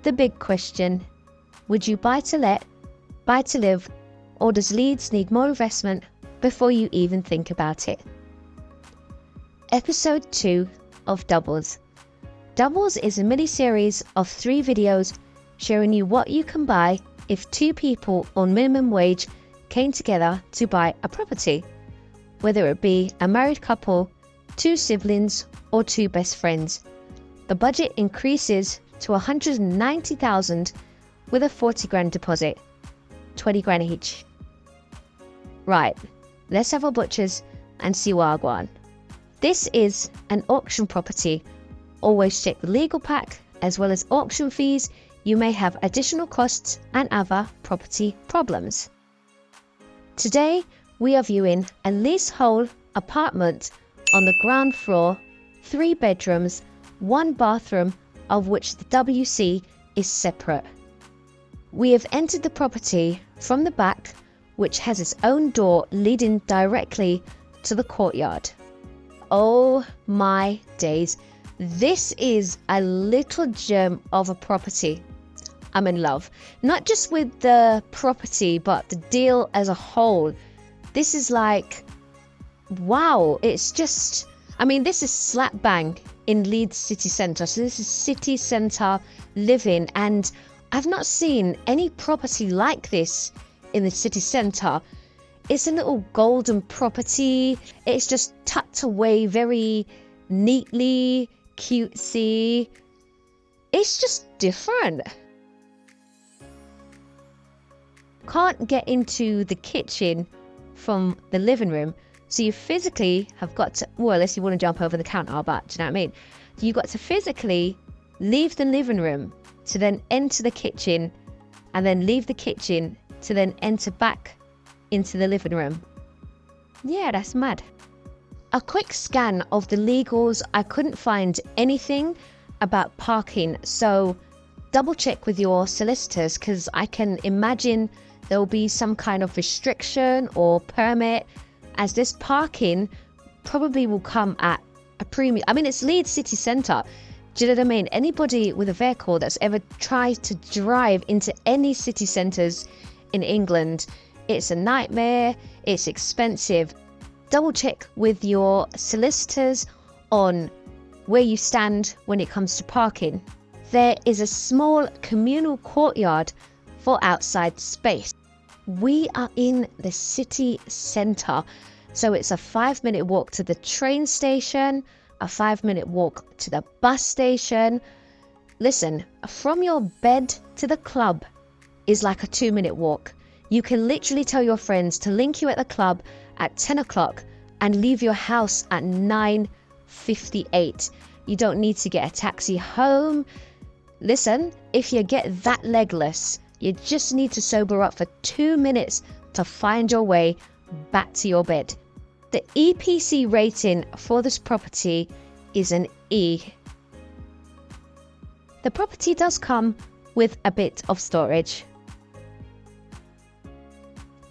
The big question: would you buy to let, buy to live, or does Leeds need more investment before you even think about it? Episode 2 of Doubles. Doubles is a mini-series of 3 videos showing you what you can buy if 2 people on minimum wage came together to buy a property, whether it be a married couple, 2 siblings, or 2 best friends. The budget increases to 190,000 with a 40 grand deposit, 20 grand each. Right, let's have our butchers and see what I go on. This is an auction property. Always check the legal pack as well as auction fees. You may have additional costs and other property problems. Today we are viewing a leasehold apartment on the ground floor, 3 bedrooms, 1 bathroom, of which the WC is separate. We have entered the property from the back, which has its own door leading directly to the courtyard. Oh my days, this is a little gem of a property. I'm in love, not just with the property, but the deal as a whole. This is like, wow, it's just, I mean, this is slap bang in Leeds city centre. So this is city centre living, and I've not seen any property like this in the city centre. It's a little golden property. It's just tucked away very neatly, cutesy. It's just different. Can't get into the kitchen from the living room, so you physically have got to, well, unless you want to jump over the counter, but do you know what I mean? You've got to physically leave the living room to then enter the kitchen, and then leave the kitchen to then enter back into the living room. Yeah, that's mad. A quick scan of the legals. I couldn't find anything about parking, so double check with your solicitors, because I can imagine there'll be some kind of restriction or permit, as this parking probably will come at a premium. I mean, it's Leeds city centre. Do you know what I mean? Anybody with a vehicle that's ever tried to drive into any city centres in England, it's a nightmare, it's expensive. Double check with your solicitors on where you stand when it comes to parking. There is a small communal courtyard for outside space. We are in the city centre, so it's a 5-minute walk to the train station, a 5-minute walk to the bus station. Listen, from your bed to the club is like a 2-minute walk. You can literally tell your friends to link you at the club at 10 o'clock and leave your house at 9:58. You don't need to get a taxi home. Listen, if you get that legless, you just need to sober up for 2 minutes to find your way back to your bed. The EPC rating for this property is an E. The property does come with a bit of storage.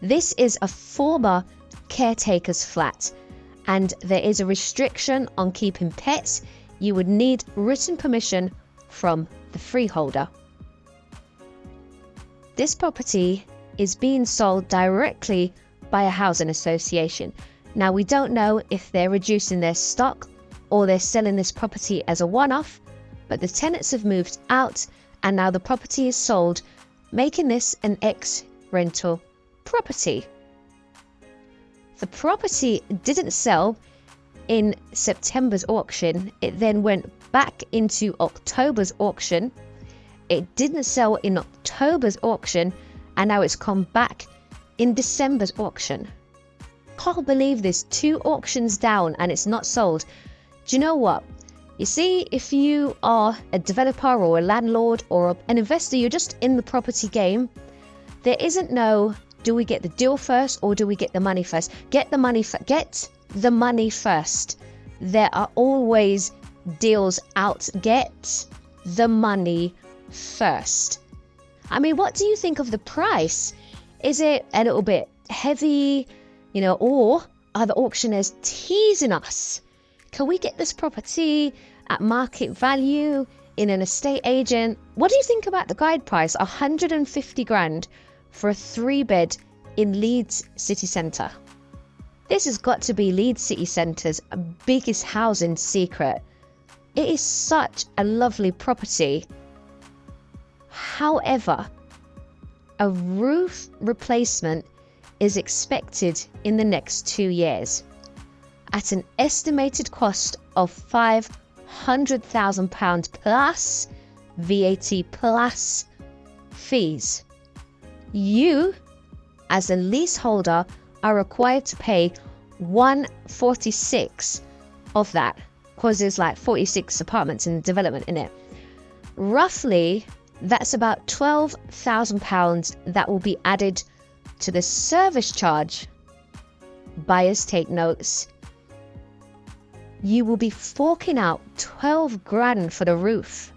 This is a former caretaker's flat, and there is a restriction on keeping pets. You would need written permission from the freeholder. This property is being sold directly by a housing association. Now, we don't know if they're reducing their stock or they're selling this property as a one-off, but the tenants have moved out and now the property is sold, making this an ex-rental property. The property didn't sell in September's auction. It then went back into October's auction. It didn't sell in October's auction, and now it's come back in December's auction. Can't believe this, 2 auctions down and it's not sold. Do you know what? You see, if you are a developer or a landlord or an investor, you're just in the property game, there isn't no, do we get the deal first or do we get the money first? Get the money first. There are always deals out. Get the money first. I mean, what do you think of the price? Is it a little bit heavy, or are the auctioneers teasing us? Can we get this property at market value? in an estate agent. What do you think about the guide price? 150 grand for a 3-bed in Leeds city centre. This has got to be Leeds city centre's biggest housing secret. It is such a lovely property. However, a roof replacement is expected in the next 2 years at an estimated cost of £500,000 plus VAT plus fees. You, as a leaseholder, are required to pay 146 of that, because there's like 46 apartments in the development in it. Roughly, that's about £12,000 that will be added to the service charge. Buyers, take notes. You will be forking out 12 grand for the roof.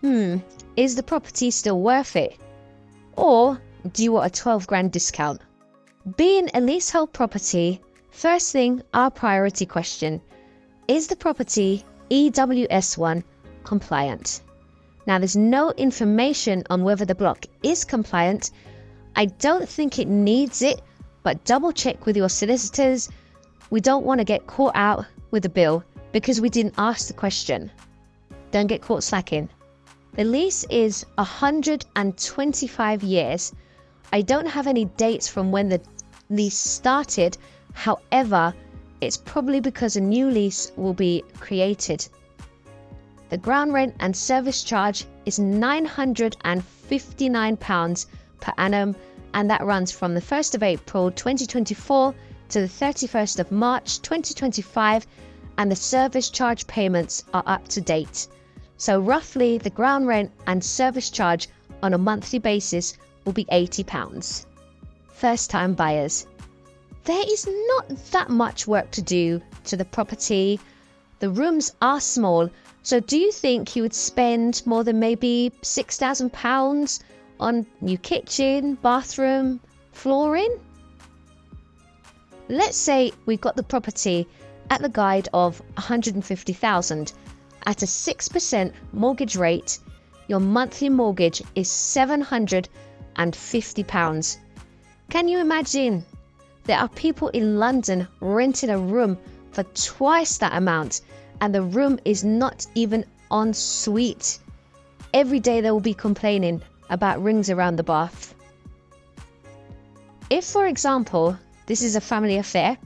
Is the property still worth it? Or do you want a 12 grand discount? Being a leasehold property, first thing, our priority question, is the property EWS1 compliant? Now, there's no information on whether the block is compliant. I don't think it needs it, but double check with your solicitors. We don't want to get caught out with a bill because we didn't ask the question. Don't get caught slacking. The lease is 125 years. I don't have any dates from when the lease started. However, it's probably because a new lease will be created. The ground rent and service charge is £959 per annum, and that runs from the 1st of April 2024 to the 31st of March 2025, and the service charge payments are up to date. So roughly the ground rent and service charge on a monthly basis will be £80. First time buyers. There is not that much work to do to the property. The rooms are small, so do you think you would spend more than maybe £6,000 on new kitchen, bathroom, flooring? Let's say we got the property at the guide of £150,000 at a 6% mortgage rate. Your monthly mortgage is £750. Can you imagine? There are people in London renting a room for twice that amount, and the room is not even en suite. Every day they will be complaining about rings around the bath. If, for example, this is a family affair,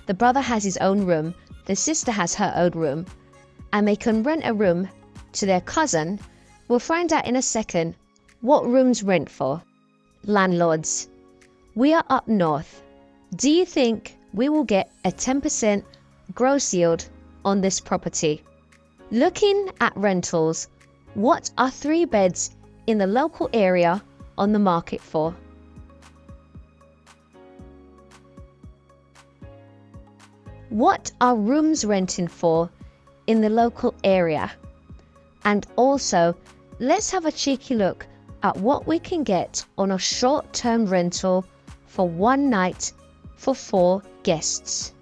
the brother has his own room, the sister has her own room, and they can rent a room to their cousin, we'll find out in a second what rooms rent for. Landlords, we are up north. Do you think we will get a 10% gross yield on this property? Looking at rentals, what are 3 beds in the local area on the market for? What are rooms renting for in the local area? And also, let's have a cheeky look at what we can get on a short-term rental for one night for 4 guests.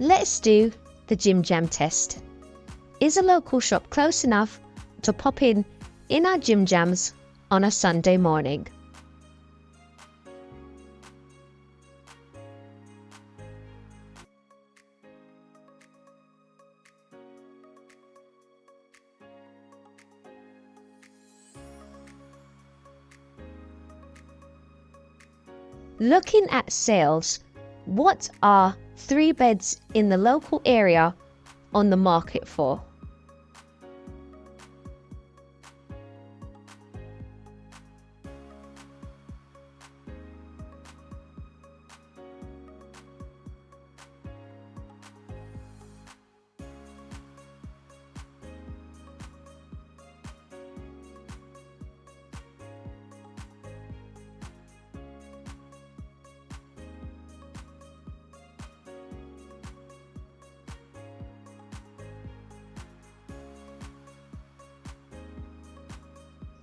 Let's do the Jim Jam test. Is a local shop close enough to pop in our Jim Jams on a Sunday morning? Looking at sales, what are 3 beds in the local area on the market for?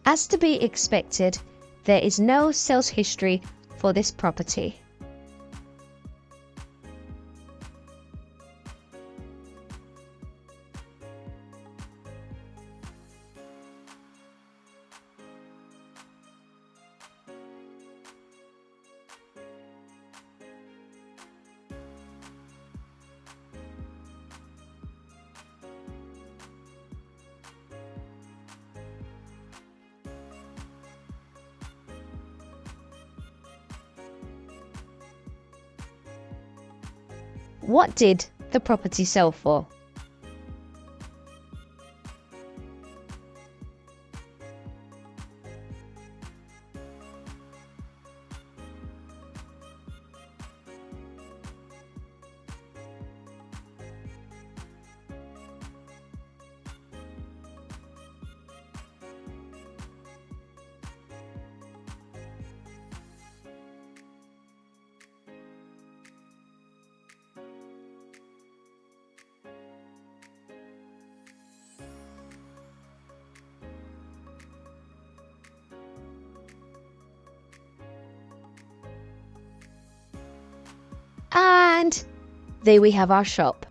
As to be expected, there is no sales history for this property. What did the property sell for? And there we have our shop.